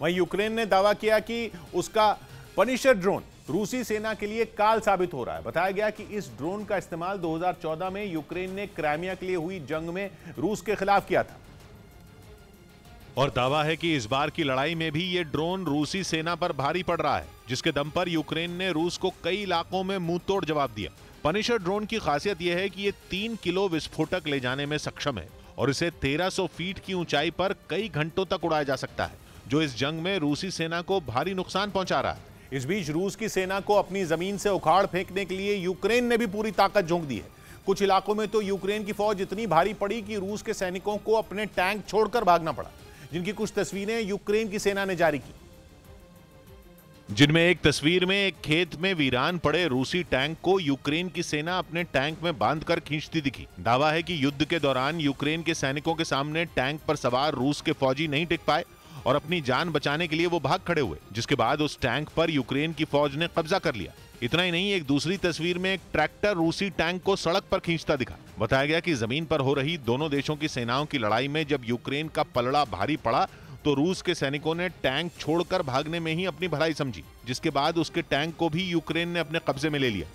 वहीं यूक्रेन ने दावा किया कि उसका पनिशर ड्रोन रूसी सेना के लिए काल साबित हो रहा है। बताया गया कि इस ड्रोन का इस्तेमाल 2014 में यूक्रेन ने क्राइमिया के लिए हुई जंग में रूस के खिलाफ किया था और दावा है कि इस बार की लड़ाई में भी ये ड्रोन रूसी सेना पर भारी पड़ रहा है, जिसके दम पर यूक्रेन ने रूस को कई इलाकों में मुंहतोड़ जवाब दिया। पनिशर ड्रोन की खासियत यह है कि ये 3 किलो विस्फोटक ले जाने में सक्षम है और इसे 1300 फीट की ऊंचाई पर कई घंटों तक उड़ाया जा सकता है, जो इस जंग में रूसी सेना को भारी नुकसान पहुंचा रहा है। इस बीच रूस की सेना को अपनी जमीन से उखाड़ फेंकने के लिए यूक्रेन ने भी पूरी ताकत झोंक दी है। कुछ इलाकों में तो यूक्रेन की फौज इतनी भारी पड़ी कि रूस के सैनिकों को अपने टैंक छोड़कर भागना पड़ा, जिनकी कुछ तस्वीरें यूक्रेन की सेना ने जारी की, जिनमें एक तस्वीर में एक खेत में वीरान पड़े रूसी टैंक को यूक्रेन की सेना अपने टैंक में बांधकर खींचती दिखी। दावा है कि युद्ध के दौरान यूक्रेन के सैनिकों के सामने टैंक पर सवार रूस के फौजी नहीं टिक पाए और अपनी जान बचाने के लिए वो भाग खड़े हुए, जिसके बाद उस टैंक पर यूक्रेन की फौज ने कब्जा कर लिया। इतना ही नहीं, एक दूसरी तस्वीर में एक ट्रैक्टर रूसी टैंक को सड़क पर खींचता दिखा। बताया गया कि जमीन पर हो रही दोनों देशों की सेनाओं की लड़ाई में जब यूक्रेन का पलड़ा भारी पड़ा तो रूस के सैनिकों ने टैंक छोड़कर भागने में ही अपनी भलाई समझी, जिसके बाद उसके टैंक को भी यूक्रेन ने अपने कब्जे में ले लिया।